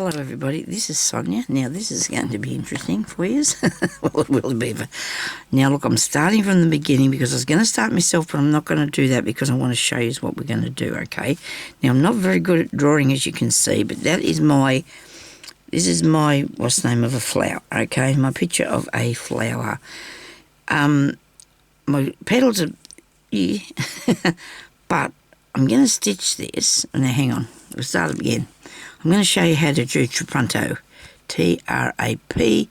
Hello everybody, this is Sonya. Now this is going to be interesting for you. Well, it will be. But now look, I'm starting from the beginning because I was going to start myself, but I'm not going to do that because I want to show you what we're going to do, okay? Now I'm not very good at drawing, as you can see, but this is my, what's the name of a flower, okay? My picture of a flower. My petals are, yeah, but I'm going to stitch this. Now hang on, we'll start again. I'm going to show you how to do Trapunto. T-R-A-P-U-N-T-O,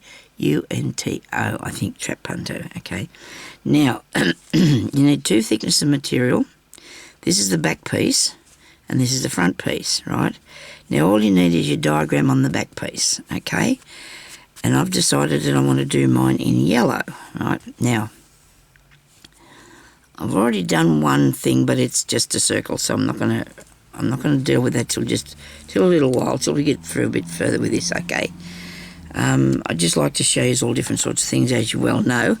I think, Trapunto, okay? Now, you need two thicknesses of material. This is the back piece, and this is the front piece, right? Now, all you need is your diagram on the back piece, okay? And I've decided that I want to do mine in yellow, right? Now, I've already done one thing, but it's just a circle, so I'm not going to deal with that till a little while, till we get through a bit further with this, okay? I'd just like to show you all different sorts of things, as you well know,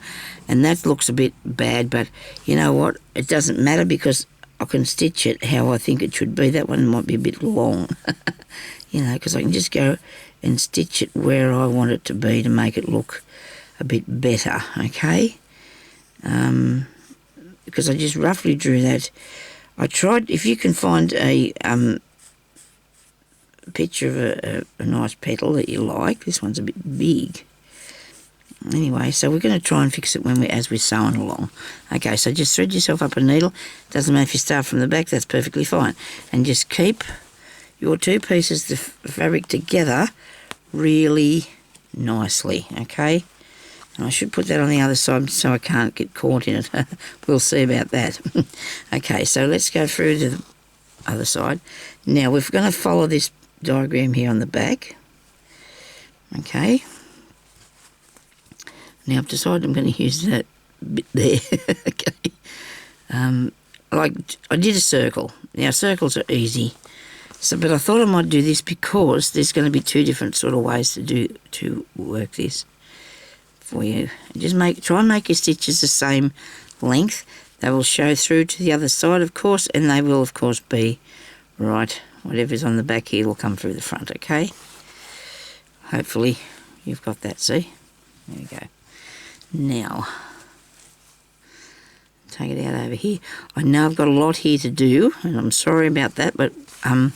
and that looks a bit bad, but you know what? It doesn't matter because I can stitch it how I think it should be. That one might be a bit long, you know, because I can just go and stitch it where I want it to be to make it look a bit better, okay? Because I just roughly drew that. I tried, if you can find a picture of a nice petal that you like. This one's a bit big. Anyway, so we're going to try and fix it as we're sewing along. Okay, so just thread yourself up a needle. Doesn't matter if you start from the back, that's perfectly fine. And just keep your two pieces of fabric together really nicely, okay? And I should put that on the other side so I can't get caught in it. We'll see about that. Okay, so let's go through to the other side. Now, we're going to follow this diagram here on the back. Okay. Now, I've decided I'm going to use that bit there. Okay. Like, I did a circle. Now, circles are easy. But I thought I might do this because there's going to be two different sort of ways to work this for you. Just try and make your stitches the same length. They will show through to the other side, of course, and they will, of course, be right. Whatever's on the back here will come through the front, okay? Hopefully you've got that, see? There we go. Now, take it out over here. I know I've got a lot here to do, and I'm sorry about that, but I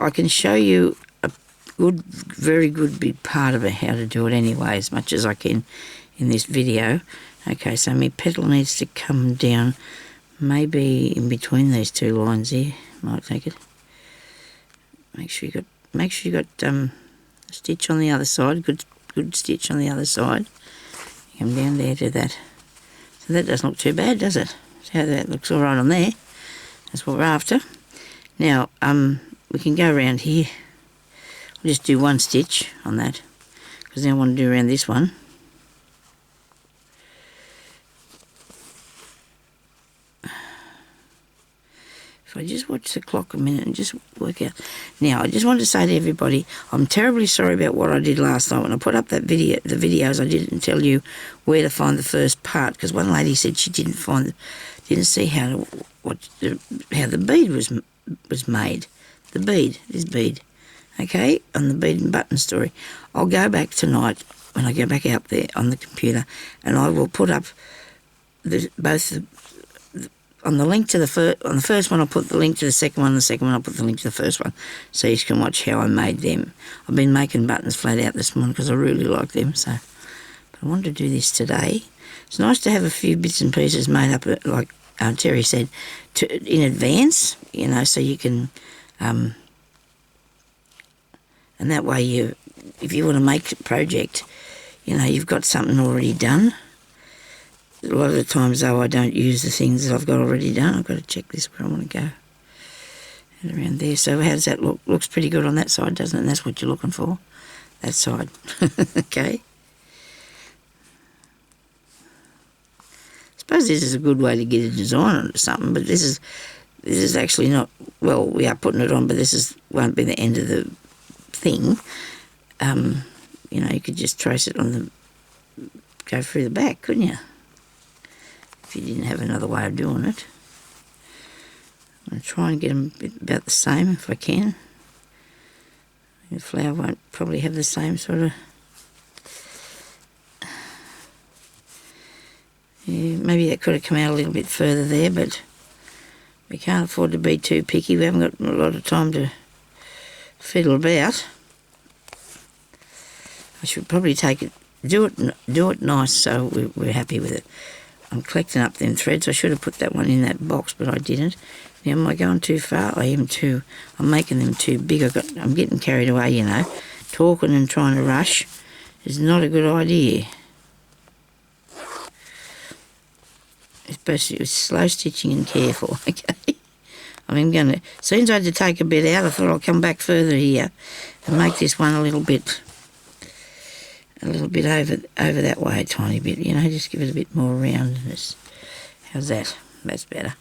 can show you very good big part of it, how to do it anyway, as much as I can in this video. Okay, so my petal needs to come down maybe in between these two lines here. Might take it. Make sure you got a stitch on the other side, good stitch on the other side. Come down there to that. So that doesn't look too bad, does it? See how that looks all right on there. That's what we're after. Now, we can go around here. I'll just do one stitch on that because then I want to do around this one. If I just watch the clock a minute and just work out. Now, I just wanted to say to everybody, I'm terribly sorry about what I did last night. When I put up the videos, I didn't tell you where to find the first part because one lady said she didn't see how the bead was made. The bead, this bead. Okay, on the bead and button story. I'll go back tonight when I go back out there on the computer, and I will put up on the link to on the first one. I'll put the link to the second one. The second one I'll put the link to the first one, so you can watch how I made them. I've been making buttons flat out this morning because I really like them. So, but I wanted to do this today. It's nice to have a few bits and pieces made up, like Terry said, in advance. You know, so you can. And that way, if you want to make a project, you know, you've got something already done. A lot of the times, though, I don't use the things that I've got already done. I've got to check this where I want to go. And around there. So how does that look? Looks pretty good on that side, doesn't it? And that's what you're looking for, that side. Okay. I suppose this is a good way to get a design on something, but this is actually not. Well, we are putting it on, but won't be the end of the thing. You know, you could just trace it go through the back, couldn't you? If you didn't have another way of doing it. I'm going to try and get them about the same if I can. The flower won't probably have the same sort of... Yeah, maybe that could have come out a little bit further there, but we can't afford to be too picky. We haven't got a lot of time to fiddle about. I should probably take it, do it nice so we're happy with it. I'm collecting up them threads. I should have put that one in that box, but I didn't. Now, am I going too far? I'm making them too big. I'm getting carried away, you know. Talking and trying to rush is not a good idea. Especially with slow stitching and careful, okay? I'm going to, as soon as I had to take a bit out, I thought I'll come back further here and make this one a little bit over that way a tiny bit, you know, just give it a bit more roundness. How's that? That's better.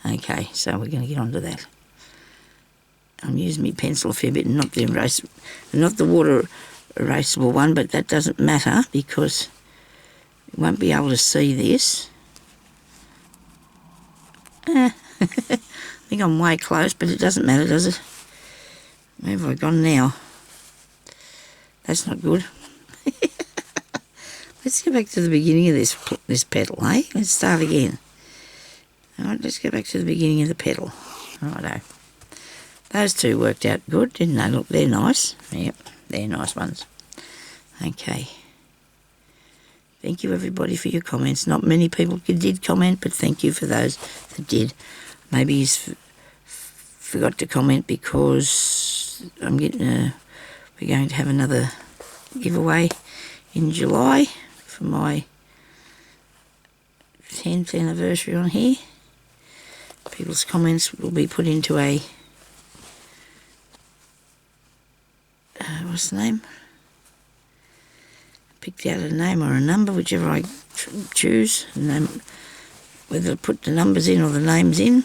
Okay, so we're going to get onto that. I'm using my pencil a fair bit, not the water erasable one, but that doesn't matter because you won't be able to see this. I think I'm way close, but it doesn't matter, does it? Where have I gone now? That's not good. Let's go back to the beginning of this petal, eh? Let's start again. All right, let's go back to the beginning of the petal. Righto. Those two worked out good, didn't they? Look, they're nice. Yep, they're nice ones. Okay. Thank you, everybody, for your comments. Not many people did comment, but thank you for those that did. Maybe you forgot to comment because we're going to have another giveaway in July for my 10th anniversary on here. People's comments will be put into a what's the name? Picked out a name or a number, whichever I choose, and then whether to put the numbers in or the names in,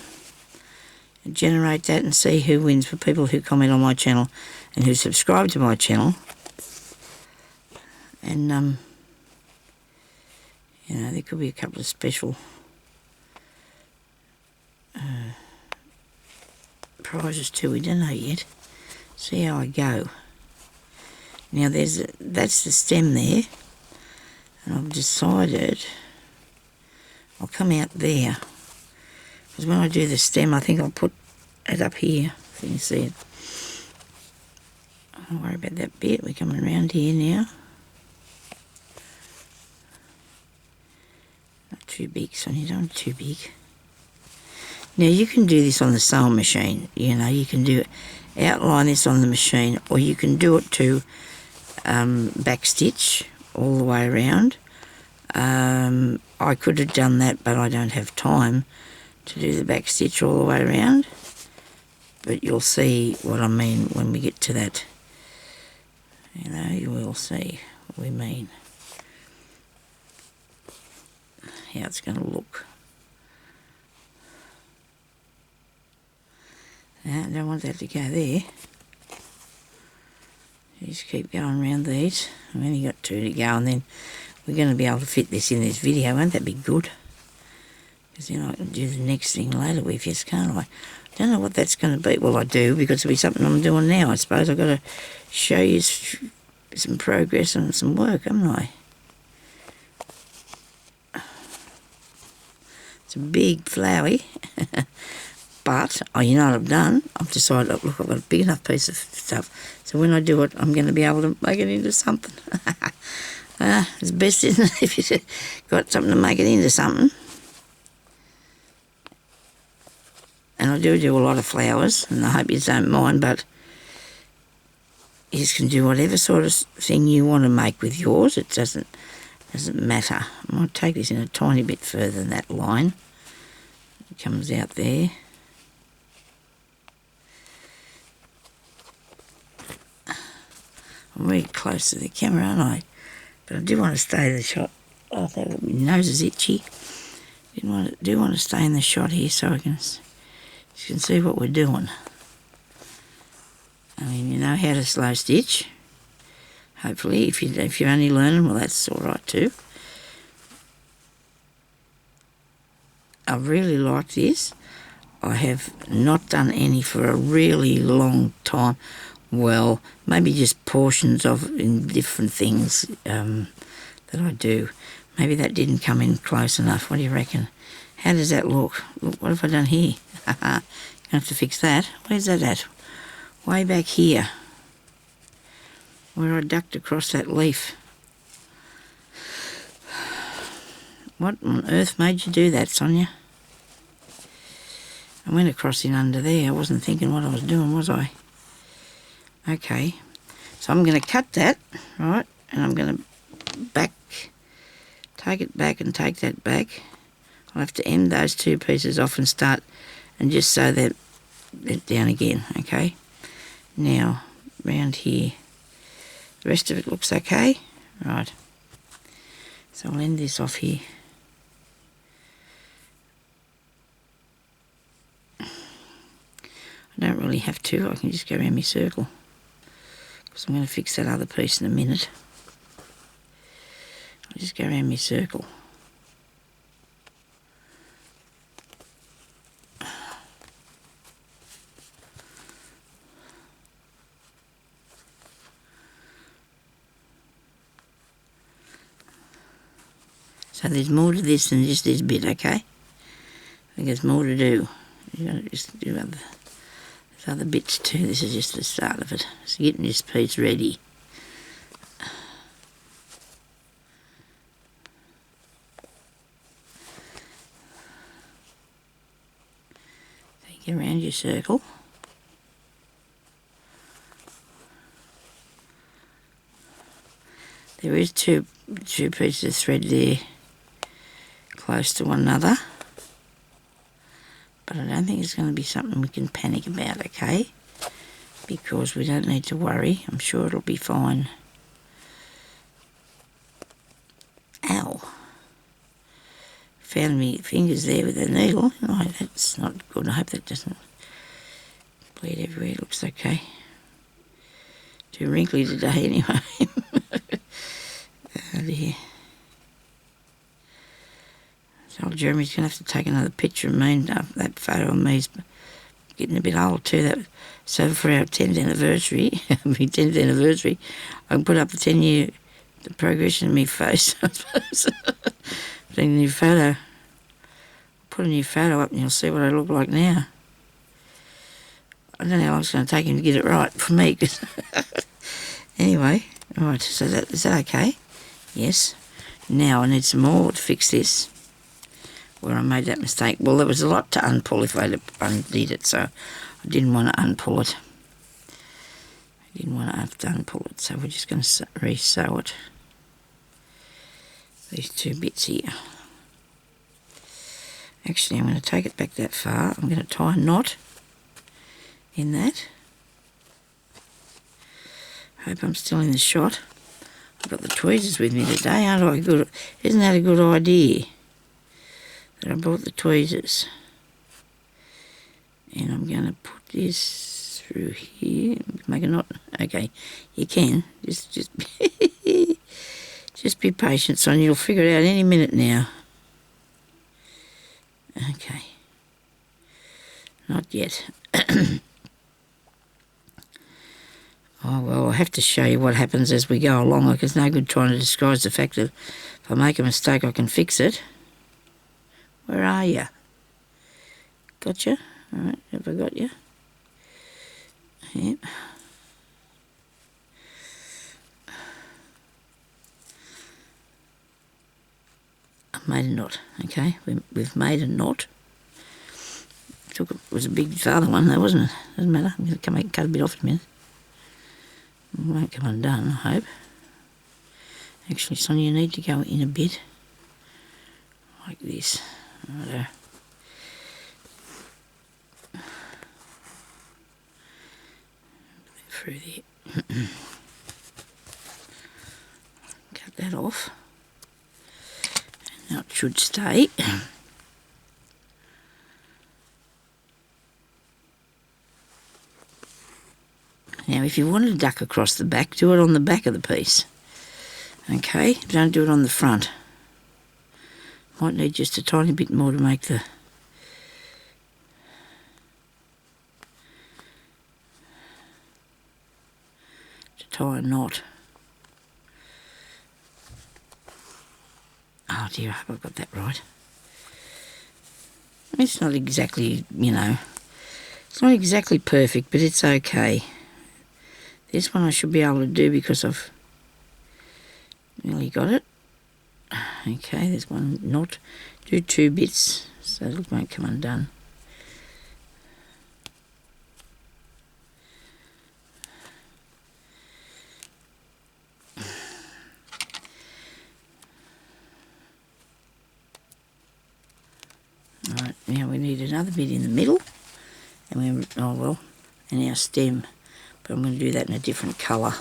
and generate that and see who wins for people who comment on my channel and who subscribe to my channel. And you know, there could be a couple of special prizes too. We don't know yet. See how I go. Now that's the stem there, and I've decided I'll come out there because when I do the stem I think I'll put it up here so you can see it. Don't worry about that bit. We're coming around here now. Not too big, Sonya, don't too big. Now you can do this on the sewing machine, you know, you can outline this on the machine, or you can do it to back stitch all the way around. I could have done that, but I don't have time to do the back stitch all the way around. But you'll see what I mean when we get to that. You know, you will see what we mean. How it's going to look. Now, I don't want that to go there. Just keep going around these. I've only got two to go, and then we're going to be able to fit this in this video. Won't that be good? Because then I can do the next thing later with you, can't I? Don't know what that's going to be. Well, I do, because it'll be something I'm doing now, I suppose. I've got to show you some progress and some work, haven't I? It's a big flowery. But, you know what I've done? I've decided, look, I've got a big enough piece of stuff. So when I do it, I'm going to be able to make it into something. It's best, isn't it, if you've got something to make it into something. And I do a lot of flowers, and I hope you don't mind, but you can do whatever sort of thing you want to make with yours. It doesn't matter. I might take this in a tiny bit further than that line. It comes out there. I'm really close to the camera, aren't I? But I do want to stay in the shot. Oh, my nose is itchy. Do want to stay in the shot here so you can see what we're doing. I mean, you know how to slow stitch. Hopefully, if you're only learning, well, that's all right too. I really like this. I have not done any for a really long time. well, maybe just portions of in different things that I do. Maybe that didn't come in close enough. What do you reckon? How does that look? Look, what have I done here? Gonna have to fix that. Where's that at? Way back here, where I ducked across that leaf. What on earth made you do that, Sonya? I went across in under there. I wasn't thinking what I was doing, was I? Okay, so I'm going to cut that, right, and I'm going to take it back and take that back. I'll have to end those two pieces off and start and just sew that down again, okay? Now, round here, the rest of it looks okay, right? So I'll end this off here. I don't really have to, I can just go around my circle because I'm going to fix that other piece in a minute. I'll just go around my circle. So there's more to this than just this bit, okay? I think there's more to do. You gotta just do other bits too. This is just the start of it. So getting this piece ready. So you get around your circle. There is two pieces of thread there close to one another, but I don't think it's going to be something we can panic about, okay? Because we don't need to worry. I'm sure it'll be fine. Ow. Found me fingers there with a needle. Oh, that's not good. I hope that doesn't bleed everywhere. It looks okay. Too wrinkly today anyway. Oh dear. So Jeremy's going to have to take another picture of me. That photo of me's getting a bit old too. So for our 10th anniversary, my 10th anniversary, I can put up the progression of my face, I suppose. Put a new photo. Put a new photo up and you'll see what I look like now. I don't know how long it's going to take him to get it right for me. Anyway, alright, so is that okay? Yes. Now I need some more to fix this, where I made that mistake. Well, there was a lot to unpull if I undid it, so I didn't want to unpull it. I didn't want to have to unpull it, so we're just going to re-sew it. These two bits here. Actually, I'm going to take it back that far. I'm going to tie a knot in that. Hope I'm still in the shot. I've got the tweezers with me today, aren't I? Good. Isn't that a good idea? That I brought the tweezers. And I'm going to put this through here. Make a knot. Okay, you can. Just just be patient, son. You'll figure it out any minute now. Okay. Not yet. Oh, well, I'll have to show you what happens as we go along. Like, it's no good trying to disguise the fact that if I make a mistake, I can fix it. Where are you? Gotcha? All right, have I got you? Yep. I've made a knot, okay? We've made a knot. It was a big father one though, wasn't it? Doesn't matter. I'm going to cut a bit off in a minute. It won't come undone, I hope. Actually, Sonia, you need to go in a bit. Like this. Righto. Through there. Cut that off. Now it should stay. Now, if you want to duck across the back, do it on the back of the piece. Okay, don't do it on the front. Might need just a tiny bit more to make the... tie a knot. Oh dear, I hope I've got that right. It's not exactly, you know, it's not exactly perfect, but it's okay. This one I should be able to do because I've nearly got it. Okay, there's one knot. Do 2 bits so it won't come undone. Right, now we need another bit in the middle, and and our stem, but I'm going to do that in a different colour.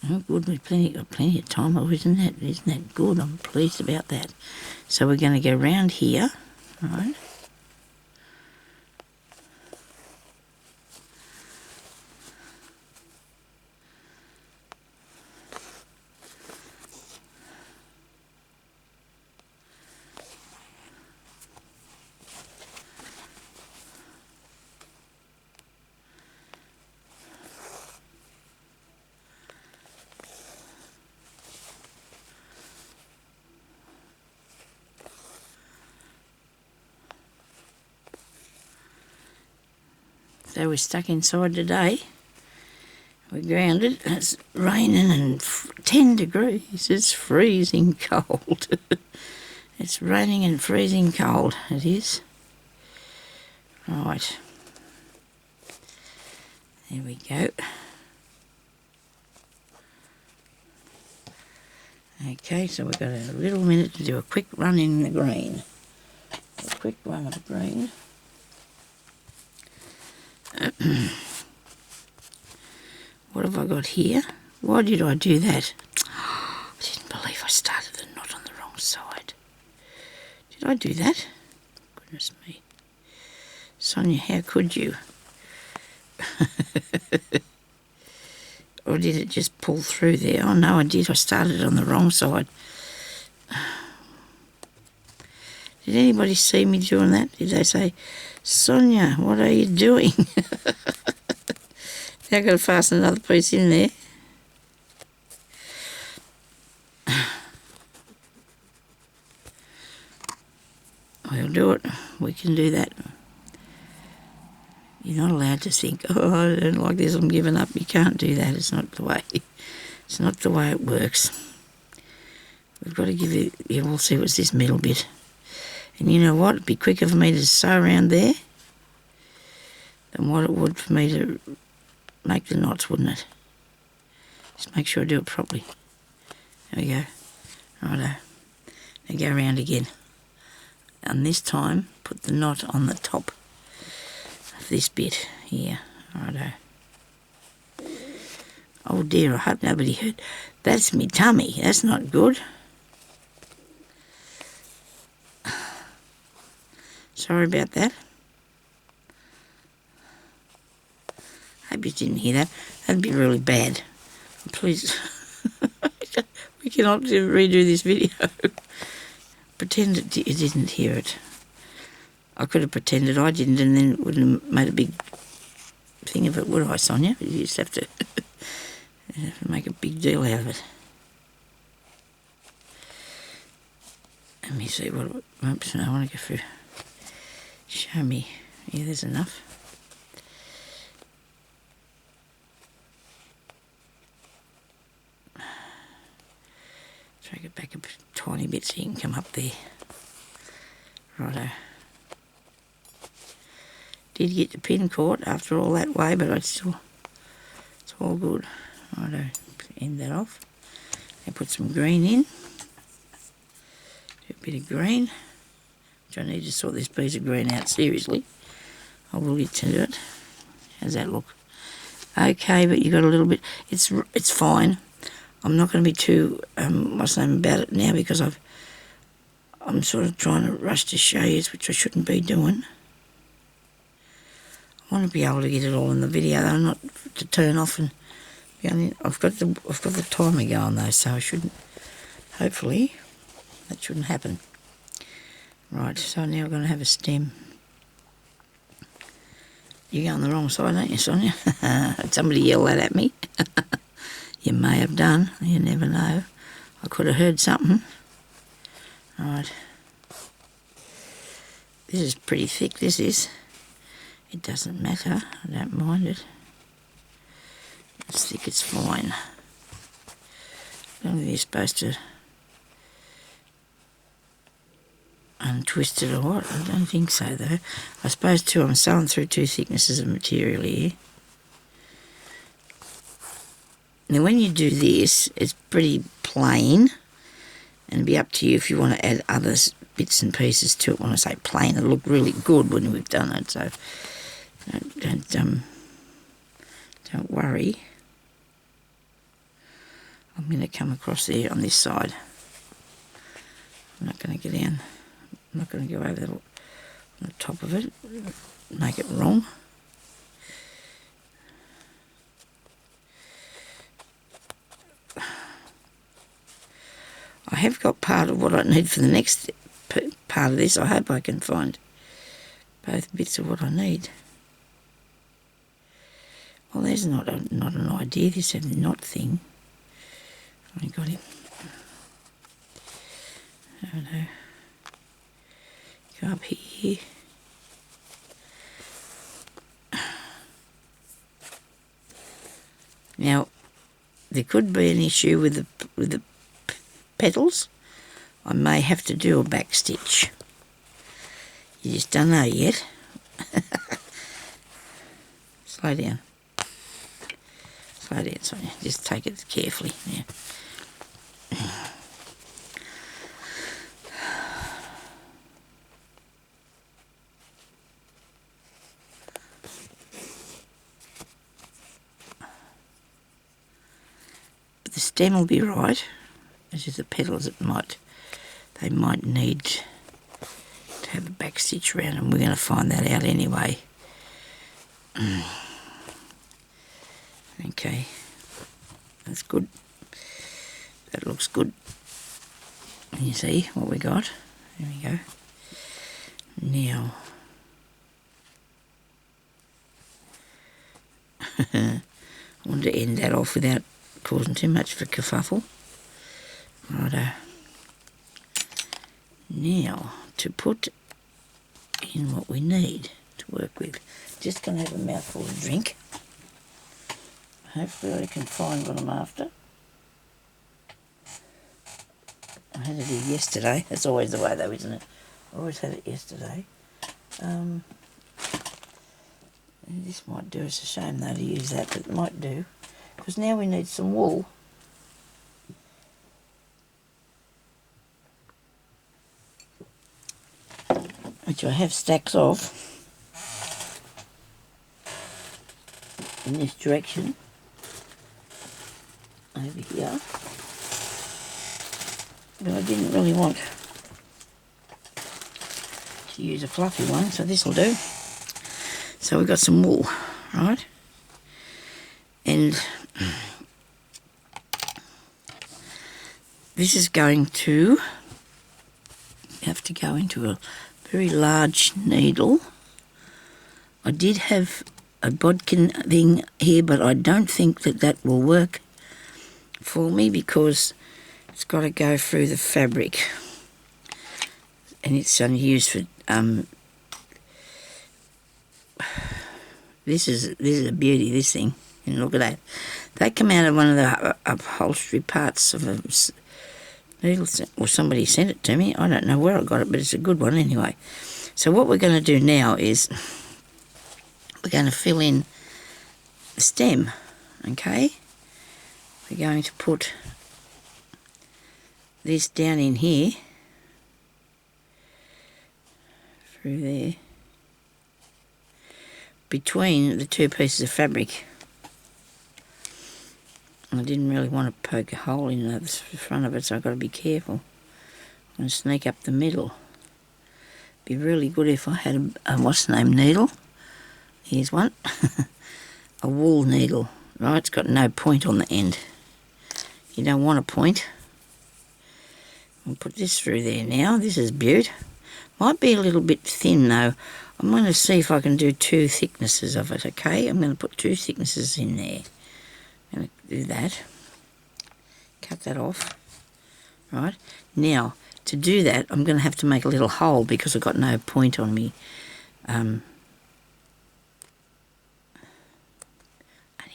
Oh, good, we've got plenty of time. Oh, isn't that good? I'm pleased about that. So we're going to go round here, right? So we're stuck inside today. We're grounded. It's raining and 10 degrees. It's freezing cold. It's raining and freezing cold. It is. Right. There we go. Okay, so we've got a little minute to do a quick run in the green. A quick run of the green. What have I got here? Why did I do that? I didn't believe I started the knot on the wrong side. Did I do that? Goodness me. Sonya, how could you? Or did it just pull through there? Oh no, I did. I started on the wrong side. Did anybody see me doing that? Did they say, Sonya, what are you doing? Now I've got to fasten another piece in there. We'll do it. We can do that. You're not allowed to think, oh, I don't like this, I'm giving up. You can't do that. It's not the way. It's not the way it works. We've got to give it, yeah, we'll see what's this middle bit. And you know what? It'd be quicker for me to sew around there than what it would for me to make the knots, wouldn't it? Just make sure I do it properly. There we go. Righto. Now go around again. And this time, put the knot on the top of this bit here. Righto. Oh dear, I hope nobody heard. That's me tummy. That's not good. Sorry about that. Hope you didn't hear that. That'd be really bad. Please, we cannot redo this video. Pretend you didn't hear it. I could have pretended I didn't, and then it wouldn't have made a big thing of it, would I, Sonya? You just have to make a big deal out of it. Let me see what. Oops, no, I want to go through. Show me. Yeah, there's enough. Drag it back a tiny bit so you can come up there. Righto. Did get the pin caught after all that way, but it's all good. Righto. End that off. And put some green in. Do a bit of green. Which I need to sort this piece of green out seriously. I will get to it. How's that look? Okay, but you got a little bit. It's fine. I'm not going to be too about it now because I'm sort of trying to rush to show you, which I shouldn't be doing. I want to be able to get it all in the video, though, not to turn off and be only. I've got the timer going though, so I shouldn't. Hopefully, that shouldn't happen. Right, so now I'm going to have a stem. You're going the wrong side, aren't you, Sonya? Somebody yelled that at me. You may have done. You never know. I could have heard something. Right. This is pretty thick, this is. It doesn't matter. I don't mind it. It's thick, it's fine. I don't think you're supposed to untwist it or what. I don't think so, though. I suppose, too, I'm sewing through two thicknesses of material here. Now, when you do this, it's pretty plain, and it'll be up to you if you want to add other bits and pieces to it. When I say plain, it'll look really good when we've done it, so don't worry. I'm going to come across there on this side. I'm not going to get down. I'm not going to go over on the top of it, make it wrong. I have got part of what I need for the next part of this. I hope I can find both bits of what I need. Well, there's not an idea. This is a knot thing. I got him. Oh no. Go up here. Now, there could be an issue with the petals. I may have to do a back stitch. You just don't know yet. Slow down. Slow down, Sonya. Just take it carefully. Yeah. But the stem will be right. It's just the petals that they might need to have a back stitch around, and we're going to find that out anyway. Okay, that's good. That looks good. And you see what we got? There we go. Now, I want to end that off without causing too much of a kerfuffle. Righto. Now, to put in what we need to work with. Just going to have a mouthful of drink. Hopefully I can find what I'm after. I had it here yesterday. That's always the way though, isn't it? I always had it yesterday. This might do. It's a shame though to use that, but it might do. Because now we need some wool. Which I have stacks of in this direction over here, but I didn't really want to use a fluffy one, so this will do. So we've got some wool, right? And this is going to have to go into a very large needle. I did have a bodkin thing here, but I don't think that will work for me because it's got to go through the fabric, and it's used for this is a beauty, this thing. And look at that. They come out of one of the upholstery parts of a needle, or somebody sent it to me. I don't know where I got it, but it's a good one anyway. So what we're going to do now is we're going to fill in the stem, okay? We're going to put this down in here, through there, between the two pieces of fabric. I didn't really want to poke a hole in the front of it, so I've got to be careful. I'm going to sneak up the middle. Be really good if I had a what's the name needle. Here's one. A wool needle, right? It's got no point on the end. You don't want a point. I'll put this through there now. This is beaut. Might be a little bit thin though. I'm going to see if I can do 2 thicknesses of it, okay? I'm going to put 2 thicknesses in there. I'm going to do that. Cut that off. Right. Now, to do that, I'm going to have to make a little hole because I've got no point on me. Only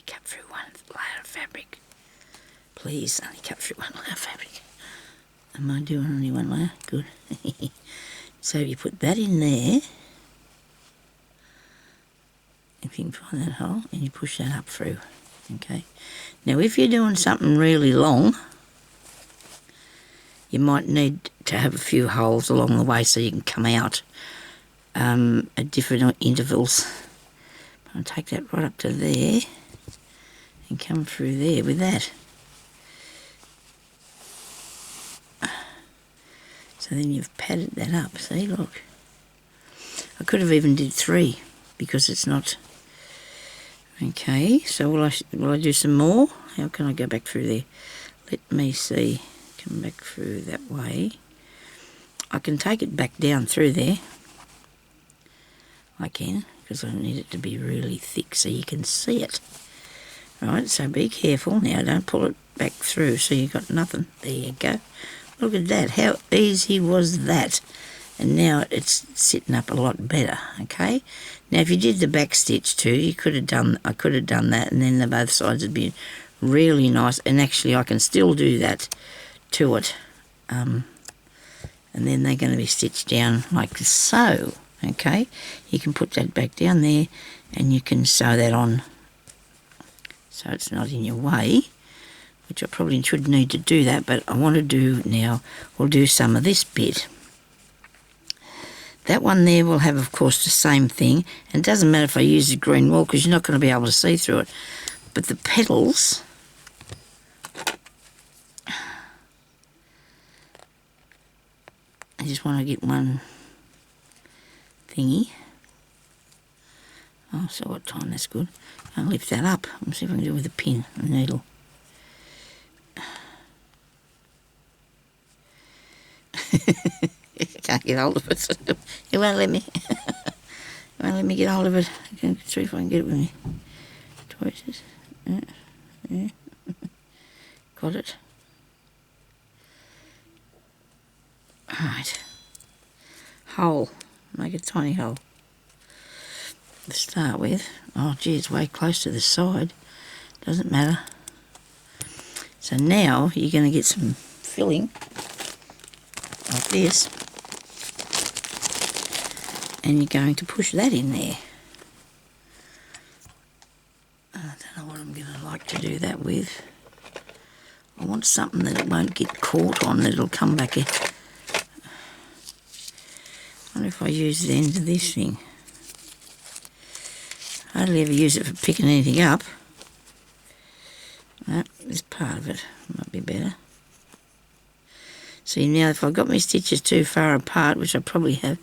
cut through 1 layer of fabric. Please, only cut through 1 layer of fabric. Am I doing only 1 layer? Good. So you put that in there. If you can find that hole, and you push that up through. Okay. Now, if you're doing something really long, you might need to have a few holes along the way so you can come out at different intervals. I'll take that right up to there and come through there with that. So then you've padded that up. See, look. I could have even did 3 because it's not. Okay, so will I do some more? How can I go back through there? Let me see. Come back through that way. I can take it back down through there. I can, because I need it to be really thick so you can see it. Right, so be careful now. Don't pull it back through so you've got nothing. There you go. Look at that. How easy was that? And now it's sitting up a lot better, okay? Now, if you did the back stitch too, I could have done that, and then both sides would be really nice. And actually, I can still do that to it. And then they're going to be stitched down like so, okay? You can put that back down there, and you can sew that on so it's not in your way, which I probably should need to do that, but I want to do now, we'll do some of this bit. That one there will have, of course, the same thing. And it doesn't matter if I use the green wool because you're not going to be able to see through it. But the petals, I just want to get one thingy. Oh, so what time? That's good. I'll lift that up and see if I can do it with a pin and needle. Can't get hold of it. It won't let me. It won't let me get hold of it. I can see if I can get it with me. Tweezers. Yeah. Got it. Alright. Hole. Make a tiny hole. To start with. Oh gee, it's way close to the side. Doesn't matter. So now you're going to get some filling like this. And you're going to push that in there. I don't know what I'm going to like to do that with. I want something that it won't get caught on, that it'll come back in. I wonder if I use the end of this thing. I hardly ever use it for picking anything up. No, this part of it might be better. See, now if I've got my stitches too far apart, which I probably have,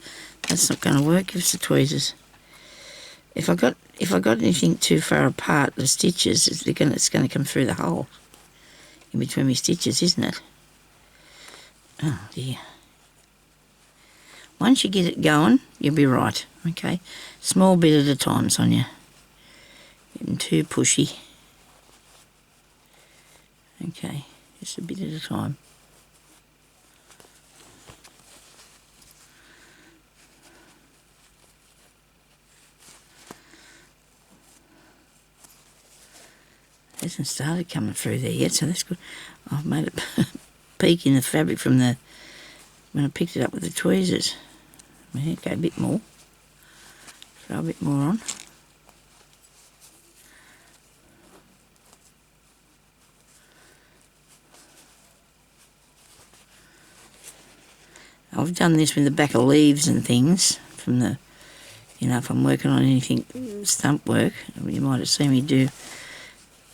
that's not going to work. It's the tweezers. If I got anything too far apart, the stitches, it's going to come through the hole in between my stitches, isn't it? Oh dear. Once you get it going, you'll be right. Okay, small bit at a time, Sonya. Getting too pushy. Okay, just a bit at a time. It hasn't started coming through there yet, so that's good. I've made a peek in the fabric from when I picked it up with the tweezers. Okay, a bit more. Throw a bit more on. I've done this with the back of leaves and things from the, if I'm working on anything stump work, you might have seen me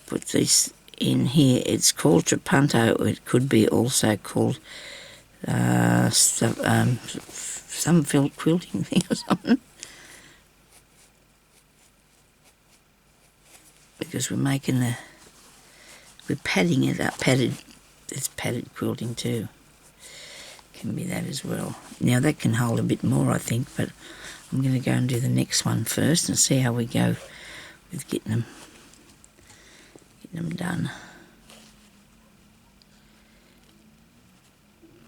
put this in here. It's called Trapunto, or it could be also called some felt quilting thing or something. Because we're padding it up, it's padded quilting too. Can be that as well. Now that can hold a bit more, I think, but I'm going to go and do the next one first and see how we go with getting them done.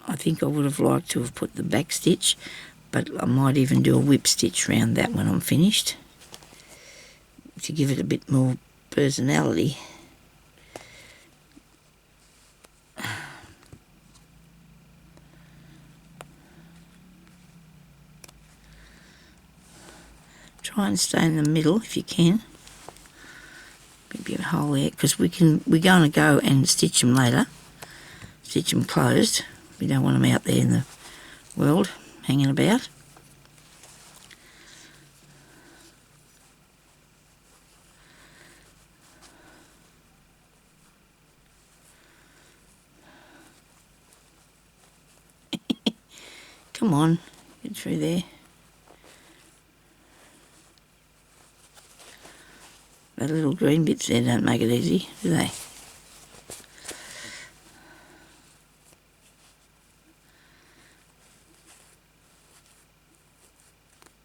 I think I would have liked to have put the back stitch, but I might even do a whip stitch around that when I'm finished to give it a bit more personality. Try and stay in the middle if you can. Maybe a hole there, because we're going to go and stitch them later. Stitch them closed. We don't want them out there in the world hanging about. Come on, get through there. The little green bits there don't make it easy, do they?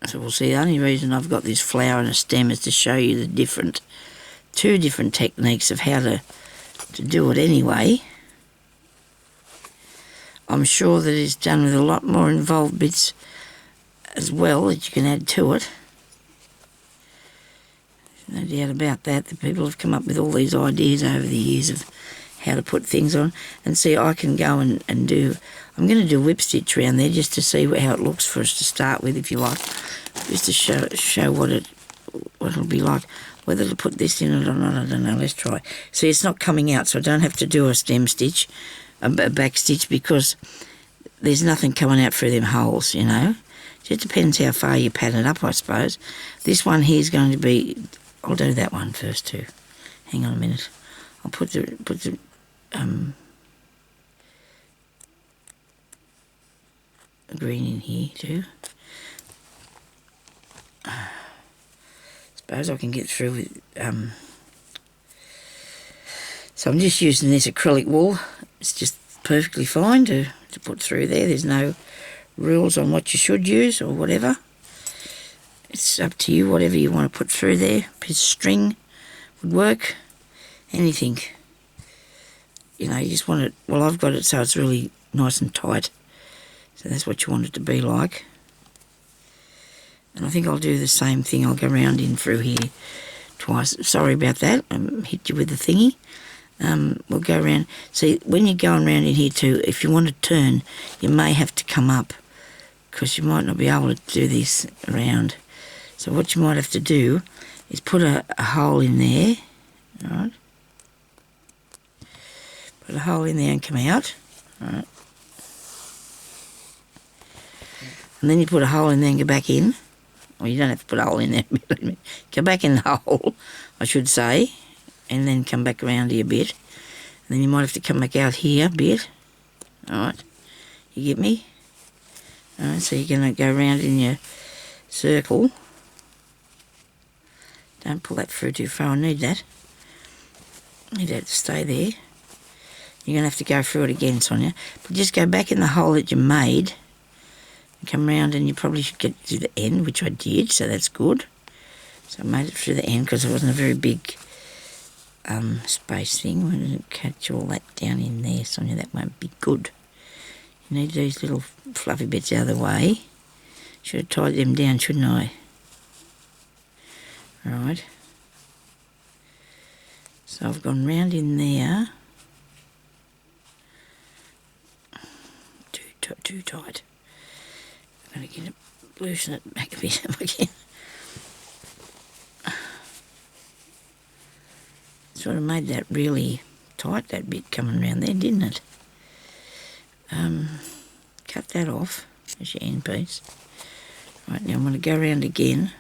So we'll see, the only reason I've got this flower and a stem is to show you the two different techniques of how to do it anyway. I'm sure that it's done with a lot more involved bits as well that you can add to it. No doubt about that. The people have come up with all these ideas over the years of how to put things on. And see, I can go and do... I'm going to do a whip stitch around there just to see how it looks for us to start with, if you like. Just to show what it'll be like. Whether to put this in it or not, I don't know. Let's try. See, it's not coming out, so I don't have to do a stem stitch, a back stitch, because there's nothing coming out through them holes, you know. Just depends how far you pat it up, I suppose. This one here is going to be... I'll do that one first too. Hang on a minute. I'll put the green in here too. Suppose I can get through with so I'm just using this acrylic wool. It's just perfectly fine to put through there. There's no rules on what you should use or whatever. It's up to you, whatever you want to put through there. A piece of string would work. Anything. You know, you just want it... Well, I've got it so it's really nice and tight. So that's what you want it to be like. And I think I'll do the same thing. I'll go round in through here twice. Sorry about that. I hit you with the thingy. We'll go around. See, when you're going around in here too, if you want to turn, you may have to come up, because you might not be able to do this around. So what you might have to do is put a hole in there, right? Put a hole in there and come out, right? And then you put a hole in there and go back in. Well, you don't have to put a hole in there. Go back in the hole, I should say, and then come back around here a bit. And then you might have to come back out here a bit, all right? You get me? All right, so you're going to go around in your circle. Don't pull that through too far. I need that. I need that to stay there. You're going to have to go through it again, Sonya. But just go back in the hole that you made and come round, and you probably should get to the end, which I did, so that's good. So I made it through the end because it wasn't a very big space thing. I didn't catch all that down in there, Sonya. That won't be good. You need these little fluffy bits out of the way. Should have tied them down, shouldn't I? Right. So I've gone round in there. Too tight. I'm going to get it, loosen it back a bit if I can. Sort of made that really tight, that bit coming around there, didn't it? Cut that off as your end piece. Right, now I'm going to go around again.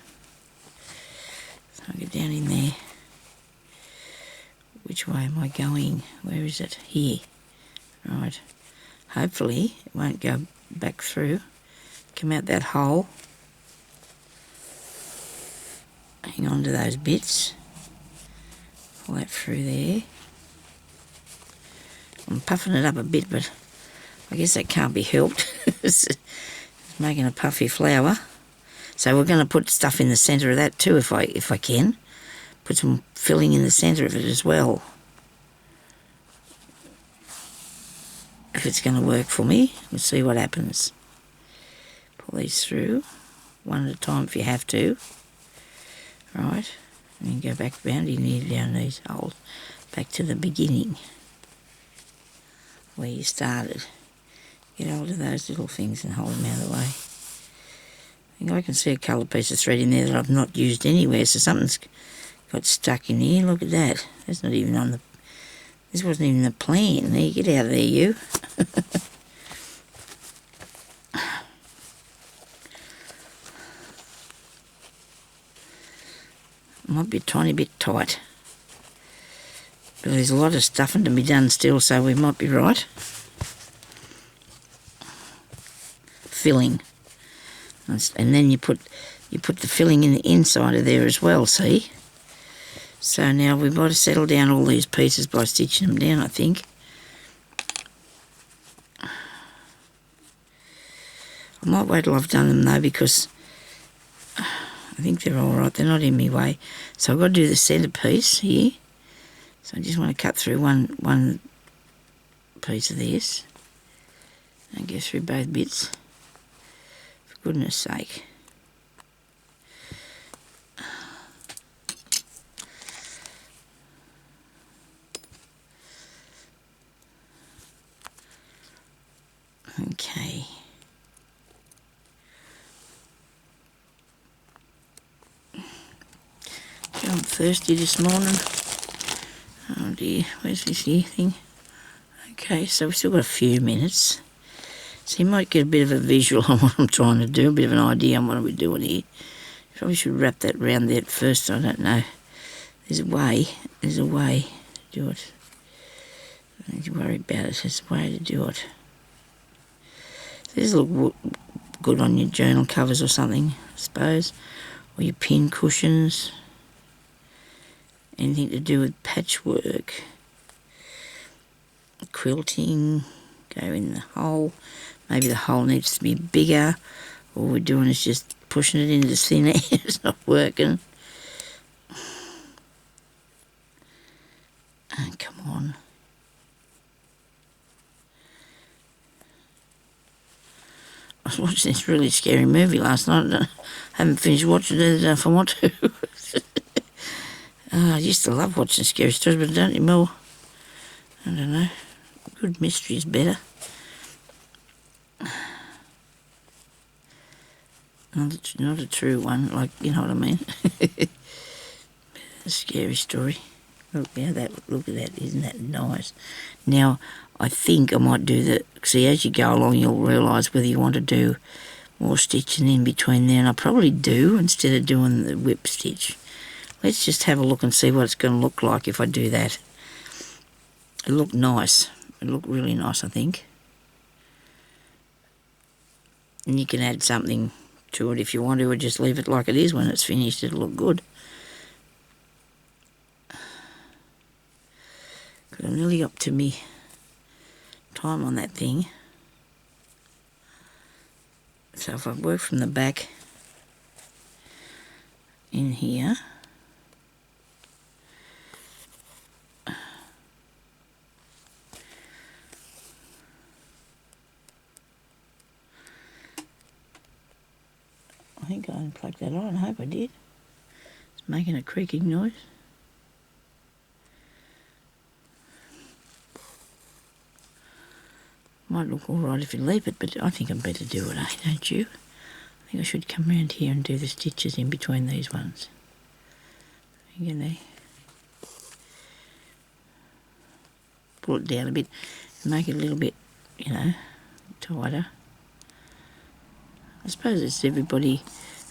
So I'll get down in there. Which way am I going? Where is it? Here. Right. Hopefully it won't go back through. Come out that hole. Hang on to those bits. Pull that through there. I'm puffing it up a bit, but I guess that can't be helped. It's making a puffy flower. So we're going to put stuff in the centre of that too, if I can. Put some filling in the centre of it as well. If it's going to work for me, we'll see what happens. Pull these through, one at a time if you have to. Right, and then go back round, you need down these holes, back to the beginning, where you started. Get hold of those little things and hold them out of the way. I can see a coloured piece of thread in there that I've not used anywhere, so something's got stuck in here. Look at that. That's not even on the... This wasn't even the plan. There, get out of there, you. Might be a tiny bit tight. But there's a lot of stuffing to be done still, so we might be right. Filling. And then you put the filling in the inside of there as well, see? So now we've got to settle down all these pieces by stitching them down, I think. I might wait till I've done them though, because I think they're all right. They're not in my way. So I've got to do the centre piece here. So I just want to cut through one piece of this and go through both bits. For goodness sake. Okay. I'm thirsty this morning. Oh dear, where's this here thing? Okay, so we've still got a few minutes. So you might get a bit of a visual on what I'm trying to do, a bit of an idea on what we're doing here. Probably should wrap that round there at first, I don't know. There's a way to do it. Don't need to worry about it, there's a way to do it. These look good on your journal covers or something, I suppose. Or your pin cushions. Anything to do with patchwork. Quilting. Go in the hole. Maybe the hole needs to be bigger. All we're doing is just pushing it into thin air. It's not working. Oh, come on. I was watching this really scary movie last night. I haven't finished watching it. I don't know if I want to. I used to love watching scary stories, but I don't anymore. I don't know. Good mystery is better. Not a true one, like, you know what I mean. A scary story. Look at that, isn't that nice? Now, I think I might do the... See, as you go along, you'll realise whether you want to do more stitching in between there, and I probably do, instead of doing the whip stitch. Let's just have a look and see what it's going to look like if I do that. It'll look nice. It'll look really nice, I think. And you can add something to it if you want to, or just leave it like it is when it's finished. It'll look good. Because I'm nearly up to me time on that thing. So if I work from the back in here, I think I unplugged that on. I hope I did. It's making a creaking noise. Might look alright if you leave it, but I think I better do it, don't you? I think I should come around here and do the stitches in between these ones. Again, there. Pull it down a bit and make it a little bit, you know, tighter. I suppose it's everybody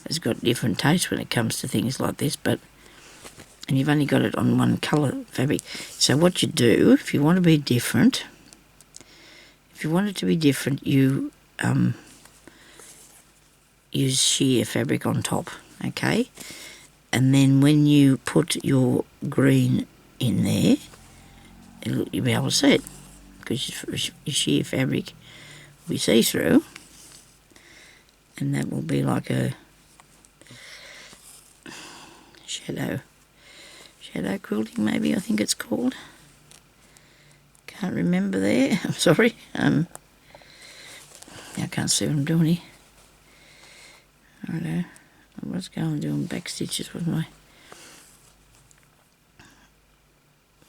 has got different tastes when it comes to things like this, but... And you've only got it on one colour fabric. So what you do, if you want to be different... If you want it to be different, you use sheer fabric on top, okay? And then when you put your green in there, you'll be able to see it, because your sheer fabric will be see-through. And that will be like a shadow quilting, maybe, I think it's called. Can't remember there. I'm sorry. I can't see what I'm doing here. Righto. I was going doing back stitches, wasn't I?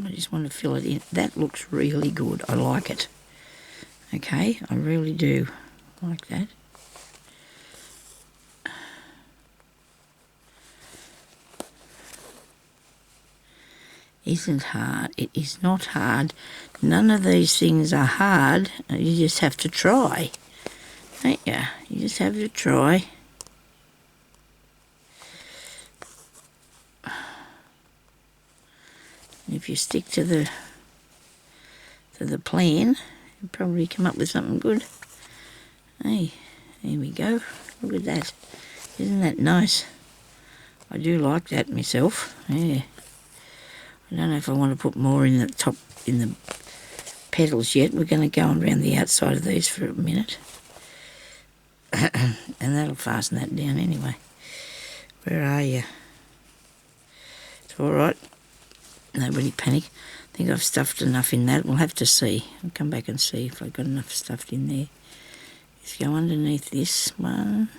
I just want to fill it in. That looks really good. I like it. Okay, I really do like that. Isn't hard. It is not hard. None of these things are hard. You just have to try. Don't you? You just have to try. If you stick to the plan, you'll probably come up with something good. Hey, there we go. Look at that. Isn't that nice? I do like that myself. Yeah. I don't know if I want to put more in the top, in the petals yet. We're going to go around the outside of these for a minute. And that'll fasten that down anyway. Where are you? It's all right. Nobody panic. I think I've stuffed enough in that. We'll have to see. I'll come back and see if I've got enough stuffed in there. Just go underneath this one.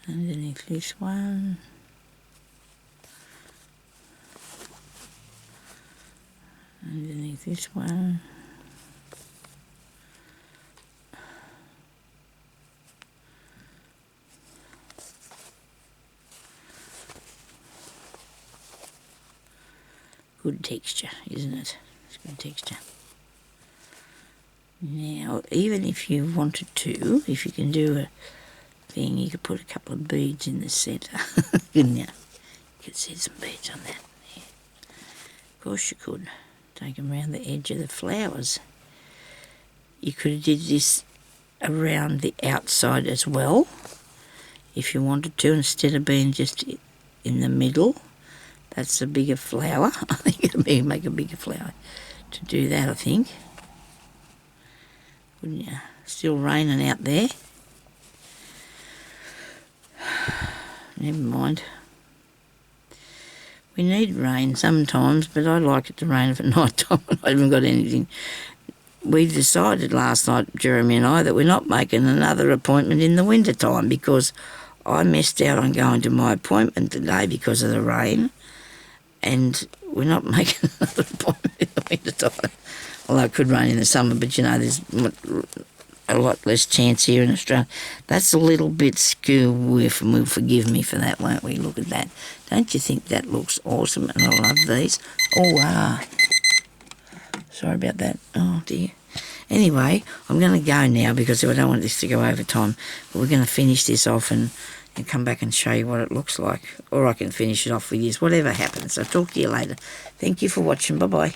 Underneath this one. Underneath this one. Good texture, isn't it? It's good texture. Now, even if you wanted to, if you can do a thing, you could put a couple of beads in the centre, couldn't you? You could see some beads on that. Yeah. Of course you could. Take them around the edge of the flowers. You could have did this around the outside as well, if you wanted to, instead of being just in the middle. That's a bigger flower. I think it'll make a bigger flower to do that, I think. Wouldn't you? Still raining out there. Never mind. We need rain sometimes, but I like it to rain at night time when I haven't got anything. We decided last night, Jeremy and I, that we're not making another appointment in the winter time because I missed out on going to my appointment today because of the rain. And we're not making another appointment in the winter time. Although it could rain in the summer, but you know, there's a lot less chance here in Australia. That's a little bit skew, and will forgive me for that, won't we? Look at that. Don't you think that looks awesome? And I love these. Oh, sorry about that. Oh, dear. Anyway, I'm going to go now because I don't want this to go over time. But we're going to finish this off and come back and show you what it looks like. Or I can finish it off with you, whatever happens. I'll talk to you later. Thank you for watching. Bye-bye.